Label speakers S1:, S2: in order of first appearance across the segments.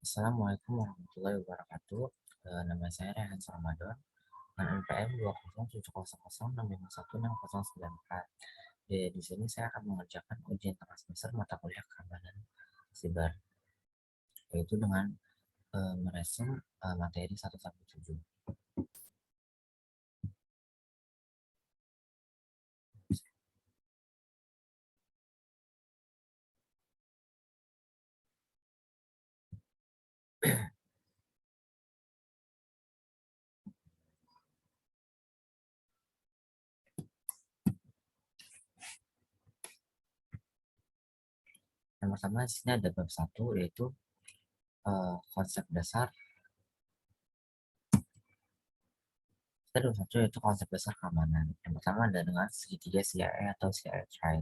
S1: Assalamualaikum warahmatullahi wabarakatuh. Nama saya Rehan Ramadan dengan NPM 20700651694. Di sini saya akan mengerjakan ujian tengah semester mata kuliah keamanan siber, yaitu dengan meresum materi 117. Yang pertama di sini ada bab 1, yaitu konsep dasar. Bab 1 yaitu konsep dasar keamanan. Yang pertama ada dengan segitiga CIA atau CIA triad.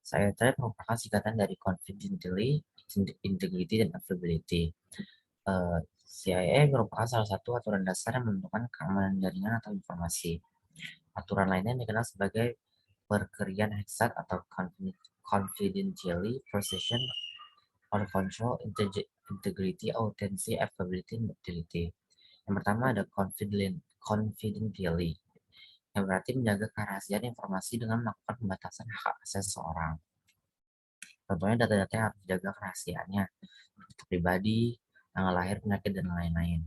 S1: CIA triad merupakan singkatan dari confidentiality, integrity, dan availability. CIA merupakan salah satu aturan dasar yang menentukan keamanan jaringan atau informasi. Aturan lainnya dikenal sebagai perkerian heksat atau confidentiality, precision, or control, integrity, authenticity, availability, and utility. Yang pertama ada confidentiality, yang berarti menjaga kerahasiaan informasi dengan melakukan pembatasan hak akses seseorang. Contohnya data-data yang harus dijaga kerahasiaannya, seperti pribadi, tanggal lahir, penyakit, dan lain-lain.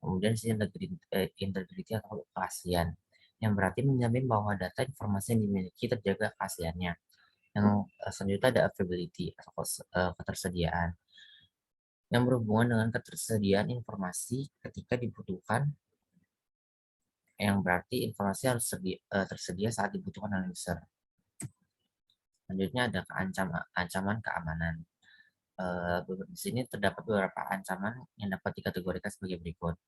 S1: Kemudian integrity atau keaslian, yang berarti menjamin bahwa data informasi yang dimiliki terjaga keasliannya. Yang selanjutnya ada availability atau ketersediaan, yang berhubungan dengan ketersediaan informasi ketika dibutuhkan, yang berarti informasi harus tersedia saat dibutuhkan oleh user. Selanjutnya ada ancaman keamanan. Di sini terdapat beberapa ancaman yang dapat dikategorikan sebagai berikut.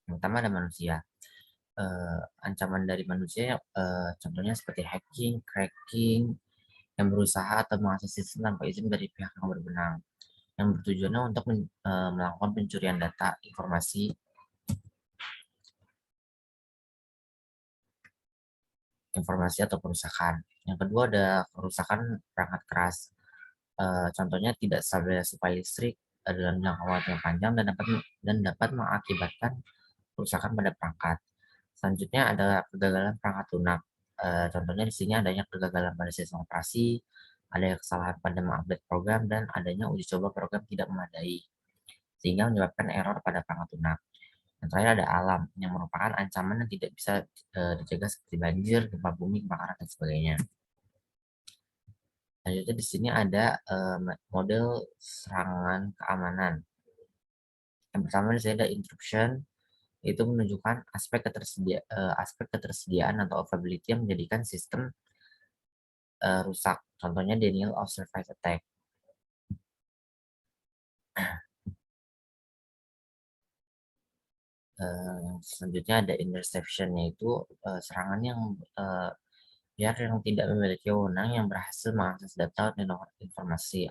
S1: Yang pertama ada manusia. Ancaman dari manusia, contohnya seperti hacking, cracking, yang berusaha atau mengakses sistem tanpa izin dari pihak yang berwenang, yang bertujuannya untuk melakukan pencurian data, informasi atau perusakan. Yang kedua ada kerusakan perangkat keras. Contohnya tidak stabil supply listrik dalam jangka waktu yang panjang dan dapat mengakibatkan kerusakan pada perangkat. Selanjutnya ada kegagalan perangkat lunak. Contohnya di sini adanya kegagalan pada sistem operasi, adanya kesalahan pada mengupdate program, dan adanya uji coba program tidak memadai, sehingga menyebabkan error pada perangkat lunak. Yang terakhir ada alam, yang merupakan ancaman yang tidak bisa dijaga seperti banjir, gempa bumi, kebakaran, dan sebagainya. Selanjutnya di sini ada model serangan keamanan. Yang pertama di sini ada intrusion, itu menunjukkan aspek ketersediaan atau availability yang menjadikan sistem rusak. Contohnya denial of service attack. Selanjutnya ada interception, yaitu serangan yang pihak yang tidak memiliki wewenang yang berhasil mengakses data dan informasi.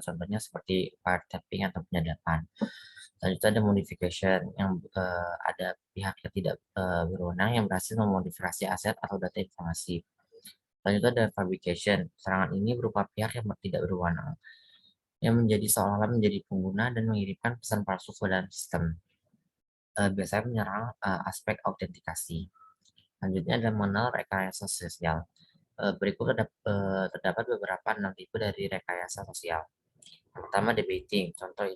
S1: Contohnya seperti wiretapping atau penyadapan. Selanjutnya ada modification, yang ada pihak yang tidak berwenang yang berhasil memodifikasi aset atau data informasi. Selanjutnya ada fabrication. Serangan ini berupa pihak yang tidak berwenang yang menjadi seolah-olah menjadi pengguna dan mengirimkan pesan palsu ke dalam sistem. Biasanya menyerang aspek autentikasi. Selanjutnya ada mengenal rekayasa sosial. Berikut terdapat beberapa 6 tipe dari rekayasa sosial. Yang pertama debating. Contoh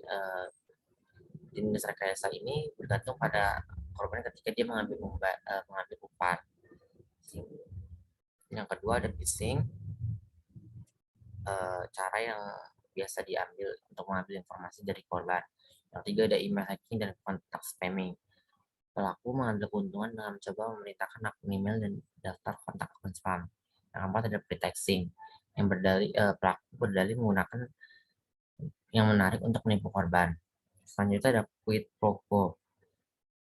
S1: jenis rekayasa ini bergantung pada korban ketika dia mengambil umpan. Yang kedua ada phishing, cara yang biasa diambil untuk mengambil informasi dari korban. Yang ketiga ada email hacking dan kontak spamming. Pelaku mengambil keuntungan dengan mencoba memerintahkan akun email dan daftar kontak akun spam. Yang keempat ada pretexting, yang pelaku berdalih menggunakan yang menarik untuk menipu korban. Selanjutnya ada quid pro quo,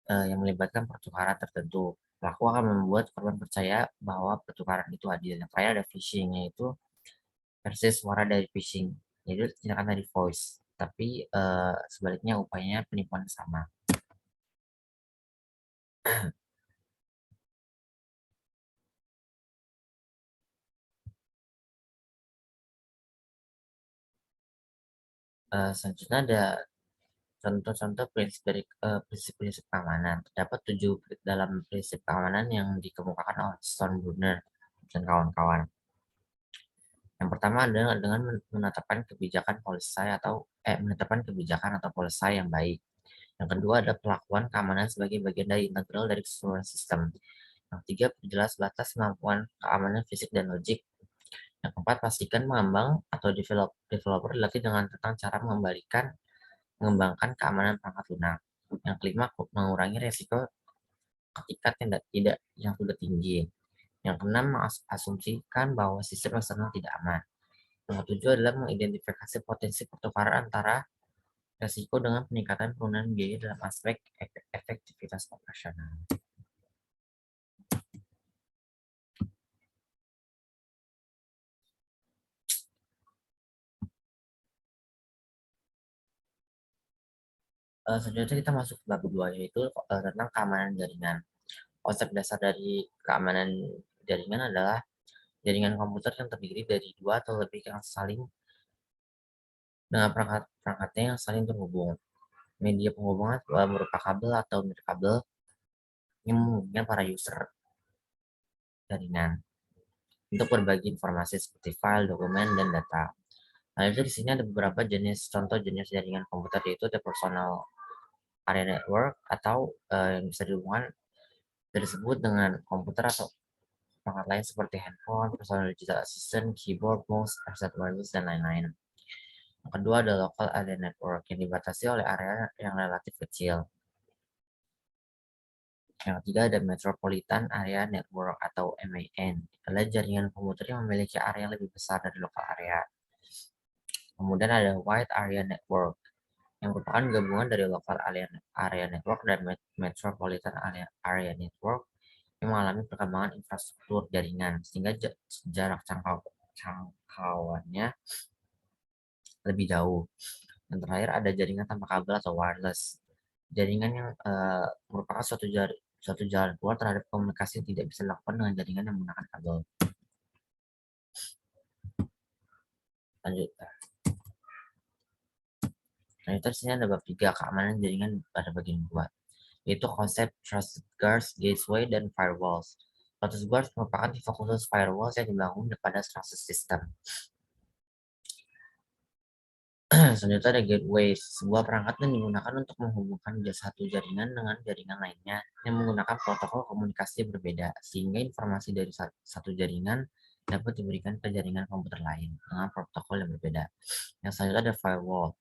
S1: yang melibatkan pertukaran tertentu. Pelaku akan membuat korban percaya bahwa pertukaran itu adil. Yang terakhir ada phishing, yaitu versi suara dari phishing, yaitu tindakan dari voice, tapi sebaliknya upayanya penipuan sama. Selanjutnya ada Contoh-contoh prinsip-prinsip keamanan. Terdapat 7 dalam prinsip keamanan yang dikemukakan oleh Stonebrunner dan kawan-kawan. Yang pertama adalah dengan menetapkan kebijakan atau polisi yang baik. Yang kedua ada pelakuan keamanan sebagai bagian dari integral dari keseluruhan sistem. Yang ketiga, perjelas batas kemampuan keamanan fisik dan logik. Yang keempat, pastikan pengembang atau developer dilatih dengan tentang cara mengembangkan keamanan perangkat lunak. Yang kelima, mengurangi resiko ketika tidak yang sudah tinggi. Yang keenam, mengasumsikan bahwa sistem eksternal tidak aman. Yang ketujuh adalah mengidentifikasi potensi pertukaran antara resiko dengan peningkatan penggunaan biaya dalam aspek efektivitas operasional. Selanjutnya kita masuk ke bab 2, yaitu tentang keamanan jaringan. Konsep dasar dari keamanan jaringan adalah jaringan komputer yang terdiri dari dua atau lebih yang saling dengan perangkat-perangkatnya yang saling terhubung. Media penghubungan berupa kabel atau nirkabel yang menghubungkan para user jaringan untuk berbagi informasi seperti file, dokumen, dan data. Nah, itu di sini ada beberapa contoh jenis jaringan komputer, yaitu the personal area network atau yang bisa disebut dengan komputer atau perangkat lain seperti handphone, personal digital assistant, keyboard, mouse, headset wireless, dan lain-lain. Yang kedua adalah local area network yang dibatasi oleh area yang relatif kecil. Yang ketiga ada Metropolitan Area Network atau MAN, adalah jaringan komputer yang memiliki area lebih besar dari lokal area. Kemudian ada Wide Area Network, yang merupakan gabungan dari Local Area Network dan Metropolitan Area Network yang mengalami perkembangan infrastruktur jaringan sehingga jarak jangkauannya lebih jauh. Dan terakhir ada jaringan tanpa kabel atau wireless, jaringan yang merupakan suatu jalan keluar terhadap komunikasi yang tidak bisa dilakukan dengan jaringan yang menggunakan kabel. Lanjut. Nah, itu sini ada bab 3, keamanan jaringan pada bagian 2, yaitu konsep Trusted Guards, Gateway, dan Firewalls. Trusted Guards merupakan tipe khusus firewalls yang dibangun pada trusted system. Selanjutnya ada gateway, sebuah perangkat yang digunakan untuk menghubungkan satu jaringan dengan jaringan lainnya yang menggunakan protokol komunikasi berbeda, sehingga informasi dari satu jaringan dapat diberikan ke jaringan komputer lain dengan protokol yang berbeda. Yang selanjutnya ada firewall,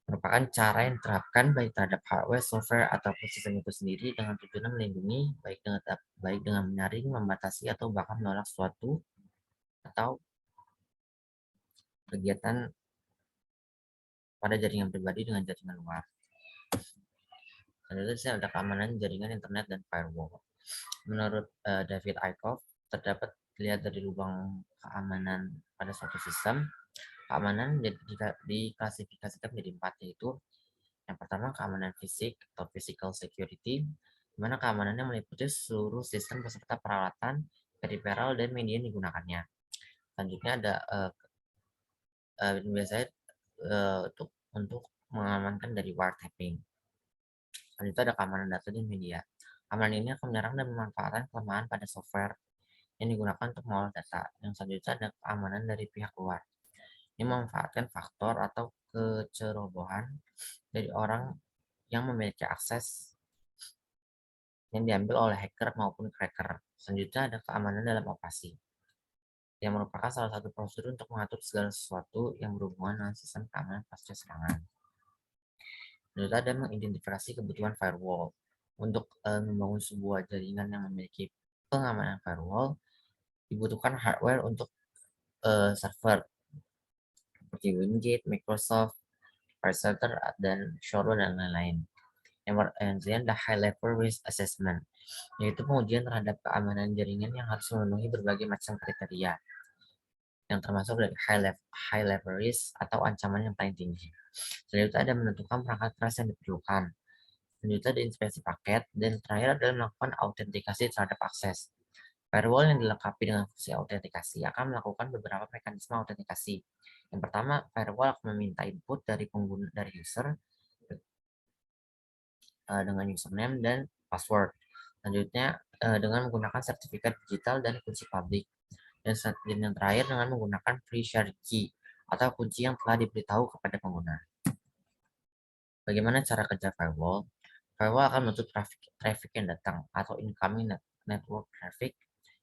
S1: merupakan cara yang diterapkan baik terhadap hardware, software, ataupun sistem itu sendiri dengan tujuan melindungi baik dengan menyaring, membatasi, atau bahkan menolak suatu atau kegiatan pada jaringan pribadi dengan jaringan luar. Selanjutnya ada keamanan jaringan internet dan firewall. Menurut David Eickhoff, terdapat dilihat dari lubang keamanan pada suatu sistem. Keamanan diklasifikasikan menjadi 4, yaitu yang pertama keamanan fisik atau physical security, di mana keamanannya meliputi seluruh sistem beserta peralatan, peripheral, dan media yang digunakannya. Selanjutnya ada biasanya untuk mengamankan dari wiretapping. Selanjutnya ada keamanan data dan media. Keamanan ini akan menyerang dan memanfaatkan kelemahan pada software yang digunakan untuk mengolah data. Yang selanjutnya ada keamanan dari pihak luar. Ini memanfaatkan faktor atau kecerobohan dari orang yang memiliki akses yang diambil oleh hacker maupun cracker. Selanjutnya ada keamanan dalam operasi, yang merupakan salah satu prosedur untuk mengatur segala sesuatu yang berhubungan dengan sistem keamanan pasca serangan. Selanjutnya ada mengidentifikasi kebutuhan firewall. Untuk membangun sebuah jaringan yang memiliki pengamanan firewall, dibutuhkan hardware untuk server seperti Wingate, Microsoft, FireCenter, dan Shoro, dan lain-lain. Yang kemudian ada high level risk assessment, yaitu pengujian terhadap keamanan jaringan yang harus memenuhi berbagai macam kriteria, yang termasuk dari high level risk atau ancaman yang paling tinggi. Selanjutnya ada menentukan perangkat keras yang diperlukan. Selanjutnya ada inspeksi paket, dan terakhir adalah melakukan autentikasi terhadap akses. Firewall yang dilengkapi dengan fungsi autentikasi akan melakukan beberapa mekanisme autentikasi. Yang pertama, firewall akan meminta input dari pengguna user dengan username dan password. Selanjutnya dengan menggunakan sertifikat digital dan kunci publik. Dan yang terakhir dengan menggunakan free share key atau kunci yang telah diberitahu kepada pengguna. Bagaimana cara kerja firewall? Firewall akan menutup traffic yang datang atau incoming network traffic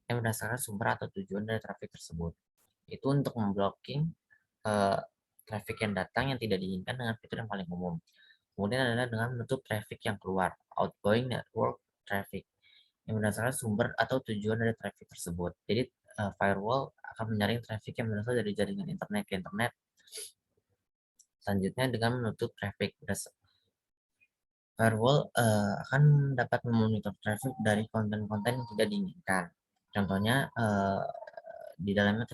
S1: yang berdasarkan sumber atau tujuan dari traffic tersebut. Itu untuk memblocking traffic yang datang yang tidak diinginkan dengan fitur yang paling umum. Kemudian adalah dengan menutup traffic yang keluar, outgoing network traffic, yang berdasarkan sumber atau tujuan dari traffic tersebut. Jadi firewall akan menyaring traffic yang berasal dari jaringan internet ke internet. Selanjutnya dengan menutup traffic. Firewall akan dapat memonitor traffic dari konten-konten yang tidak diinginkan. Contohnya di dalamnya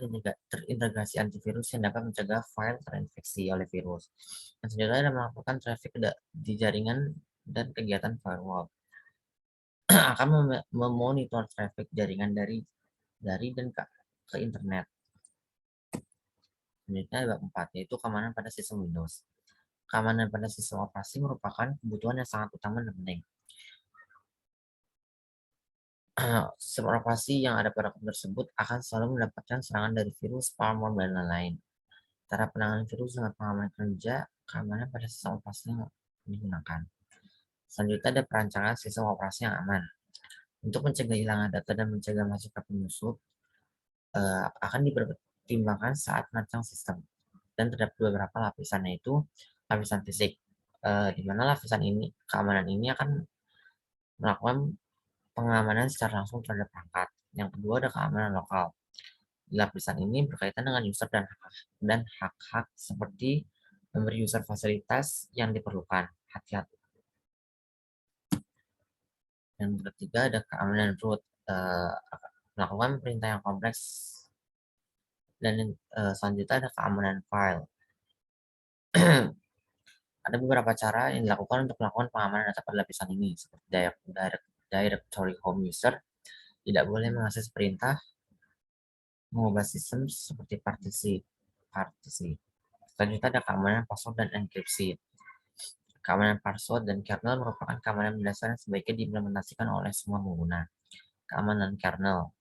S1: terintegrasi antivirus yang dapat mencegah file terinfeksi oleh virus. Dan selanjutnya ada melakukan traffic di jaringan dan kegiatan firewall. Akan memonitor traffic jaringan dari dan ke internet. Selanjutnya ada 4, yaitu keamanan pada sistem Windows. Keamanan pada sistem operasi merupakan kebutuhan yang sangat utama dan penting. Sistem operasi yang ada pada komputer tersebut akan selalu mendapatkan serangan dari virus, malware, dan lain-lain. Cara penanganan virus dengan pengamanan kerja, keamanan pada sistem operasi yang digunakan. Selanjutnya ada perancangan sistem operasi yang aman. Untuk mencegah hilangnya data dan mencegah masuknya penyusup, akan dipertimbangkan saat merancang sistem. Dan terdapat beberapa lapisan, yaitu lapisan fisik, di mana lapisan ini, keamanan ini akan melakukan pengamanan secara langsung terhadap perangkat. Yang kedua ada keamanan lokal. Lapisan ini berkaitan dengan user dan hak-hak seperti memberi user fasilitas yang diperlukan. Hati-hati. Yang ketiga ada keamanan root, melakukan perintah yang kompleks. Dan selanjutnya ada keamanan file. Ada beberapa cara yang dilakukan untuk melakukan pengamanan data pada lapisan ini, seperti directory home user, tidak boleh mengakses perintah, mengubah sistem seperti partisi. Selanjutnya ada keamanan password dan enkripsi. Keamanan password dan kernel merupakan keamanan mendasar yang sebaiknya diimplementasikan oleh semua pengguna. Keamanan kernel.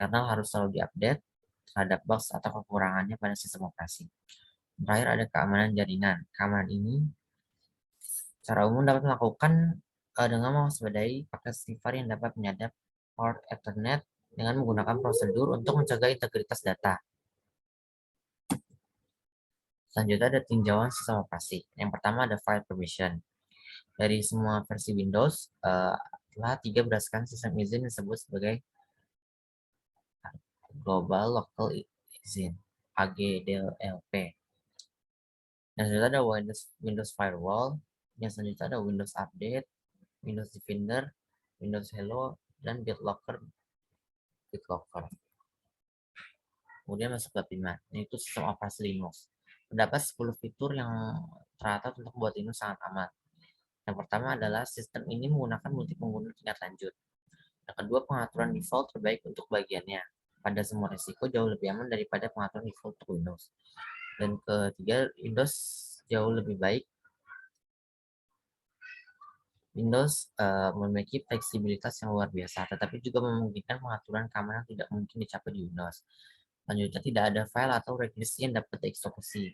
S1: Kernel harus selalu diupdate terhadap bugs atau kekurangannya pada sistem operasi. Terakhir ada keamanan jaringan. Keamanan ini secara umum dapat melakukan dengan mewaspadai paket cipher yang dapat menyadap port Ethernet dengan menggunakan prosedur untuk mencegah integritas data. Selanjutnya ada tinjauan sistem operasi. Yang pertama ada file permission. Dari semua versi Windows, telah 3 berdasarkan sistem izin disebut sebagai Global Local Izin, AGDLP. Yang selanjutnya ada Windows Firewall. Yang selanjutnya ada Windows Update, Windows Defender, Windows Hello, dan BitLocker. Kemudian masuk ke 5, yaitu sistem operasi Linux. Terdapat 10 fitur yang teratur untuk membuat Linux sangat aman. Yang pertama adalah sistem ini menggunakan multi pengguna tingkat lanjut. Yang kedua, pengaturan default terbaik untuk bagiannya. Pada semua risiko jauh lebih aman daripada pengaturan default untuk Windows. Dan ketiga, Windows jauh lebih baik. Windows memiliki fleksibilitas yang luar biasa, tetapi juga memungkinkan pengaturan keamanan tidak mungkin dicapai di Windows. Selanjutnya, tidak ada file atau request yang dapat dieksekusi.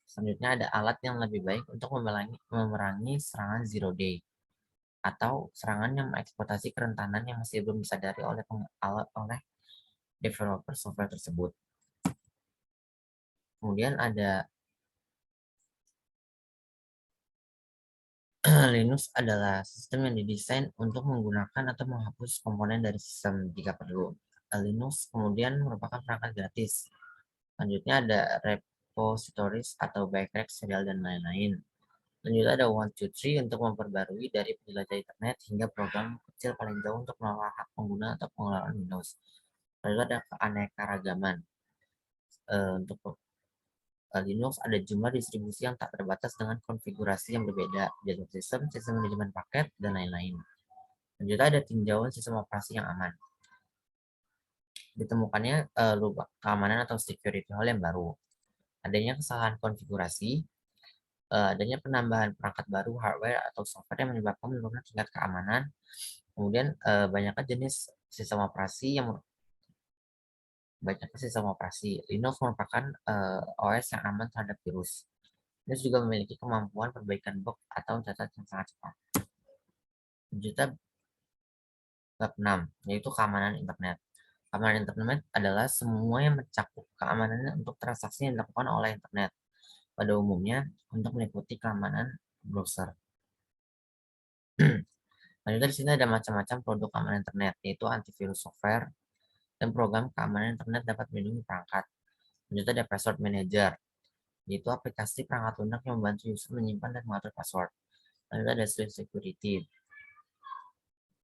S1: Selanjutnya, ada alat yang lebih baik untuk memerangi serangan zero day atau serangan yang mengeksploitasi kerentanan yang masih belum disadari oleh developer software tersebut. Kemudian ada Linux adalah sistem yang didesain untuk menggunakan atau menghapus komponen dari sistem jika perlu. Linux kemudian merupakan perangkat gratis. Selanjutnya ada repositories atau backup serial dan lain-lain. Selanjutnya ada 123 untuk memperbarui dari penjelajah internet hingga program kecil paling jauh untuk mengelola hak pengguna atau pengelolaan Windows. Lalu ada keanekaragaman. Untuk Linux ada jumlah distribusi yang tak terbatas dengan konfigurasi yang berbeda, jalur sistem manajemen paket, dan lain-lain. Dan juga ada tinjauan sistem operasi yang aman. Ditemukannya keamanan atau security hole yang baru. Adanya kesalahan konfigurasi, adanya penambahan perangkat baru hardware atau software yang menyebabkan menurunnya tingkat keamanan. Kemudian banyaknya jenis sistem operasi yang banyaknya sistem operasi. Linux merupakan OS yang aman terhadap virus. Linux juga memiliki kemampuan perbaikan bug atau catatan yang sangat cepat. Lanjutnya bab 6, yaitu keamanan internet. Keamanan internet adalah semua yang mencakup keamanannya untuk transaksi yang dilakukan oleh internet. Pada umumnya, untuk meliputi keamanan browser. Lanjutnya di sini ada macam-macam produk keamanan internet, yaitu antivirus software dan program keamanan internet dapat melindungi perangkat. Lanjutnya ada password manager, yaitu aplikasi perangkat lunak yang membantu user menyimpan dan mengatur password. Lanjutnya ada Swift Security,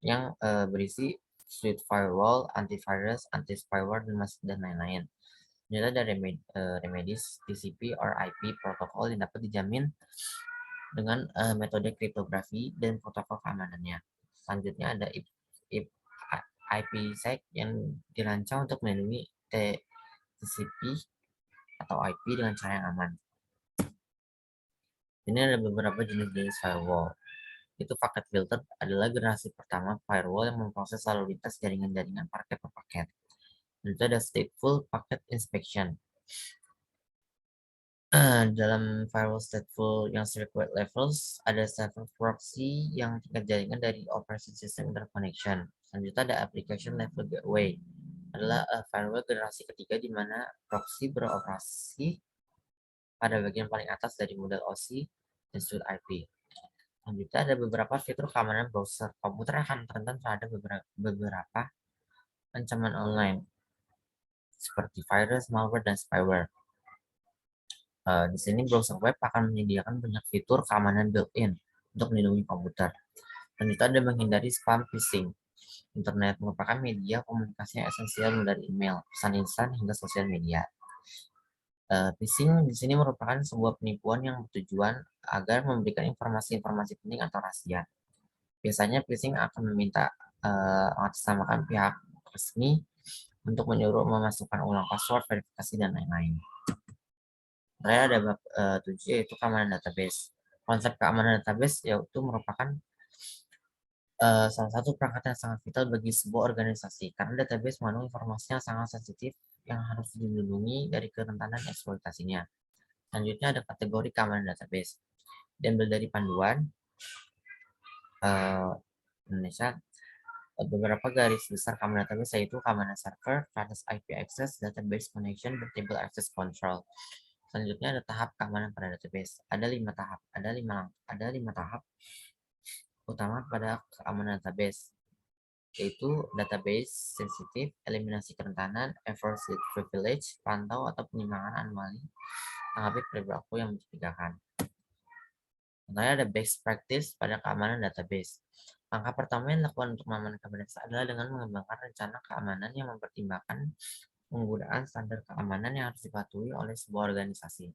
S1: yang berisi Swift Firewall, antivirus, anti-spyware, dan lain-lain. Lanjutnya ada remedies, TCP or IP protokol yang dapat dijamin dengan metode kriptografi dan protokol keamanannya. Selanjutnya ada IPsec yang dirancang untuk melindungi TCP atau IP dengan cara yang aman. Ini ada beberapa jenis-jenis firewall. Itu paket filter adalah generasi pertama firewall yang memproses lalu lintas jaringan-jaringan paket per paket. Dan itu ada stateful packet inspection. Dalam firewall stateful yang circuit levels, ada server proxy yang tingkat jaringan dari operation system interconnection. Selanjutnya ada application level gateway, adalah firewall generasi ketiga di mana proxy beroperasi pada bagian paling atas dari model OSI dan suite IP. Selanjutnya ada beberapa fitur keamanan browser. Komputer akan rentan terhadap beberapa ancaman online, seperti virus, malware, dan spyware. Di sini browser web akan menyediakan banyak fitur keamanan built-in untuk melindungi komputer. Dan itu ada menghindari spam phishing. Internet merupakan media komunikasi yang esensial dari email, pesan instan, hingga sosial media. Phishing di sini merupakan sebuah penipuan yang bertujuan agar memberikan informasi-informasi penting atau rahasia. Biasanya phishing akan meminta mengatasnamakan pihak resmi untuk menyuruh memasukkan ulang password, verifikasi, dan lain-lain. Saya ada bab 7, yaitu keamanan database. Konsep keamanan database yaitu merupakan salah satu perangkat yang sangat vital bagi sebuah organisasi, karena database mengandung informasi yang sangat sensitif yang harus dilindungi dari kerentanan eksploitasinya. Selanjutnya ada kategori keamanan database. Diambil dari panduan Indonesia, beberapa garis besar keamanan database yaitu keamanan server, trusted IP access, database connection, dan table access control. Selanjutnya ada tahap keamanan pada database. Ada 5 tahap. Ada 5 tahap utama pada keamanan database, yaitu database sensitif, eliminasi kerentanan, enforce privilege, pantau atau penyimpangan anomali, tanggapi perilaku yang mencurigakan. Contohnya ada best practice pada keamanan database. Langkah pertama yang dilakukan untuk mengamankan database adalah dengan mengembangkan rencana keamanan yang mempertimbangkan penggunaan standar keamanan yang harus dipatuhi oleh sebuah organisasi.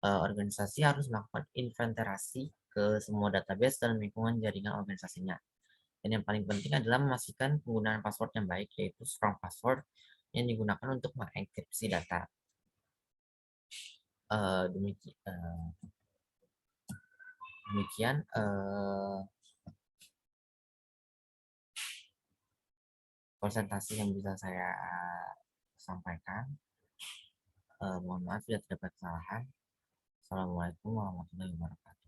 S1: Organisasi harus melakukan inventarisasi ke semua database dan lingkungan jaringan organisasinya. Dan yang paling penting adalah memastikan penggunaan password yang baik, yaitu strong password yang digunakan untuk mengenkripsi data. Demikian presentasi yang bisa saya sampaikan. Mohon maaf jika terdapat kesalahan. Assalamualaikum warahmatullahi wabarakatuh.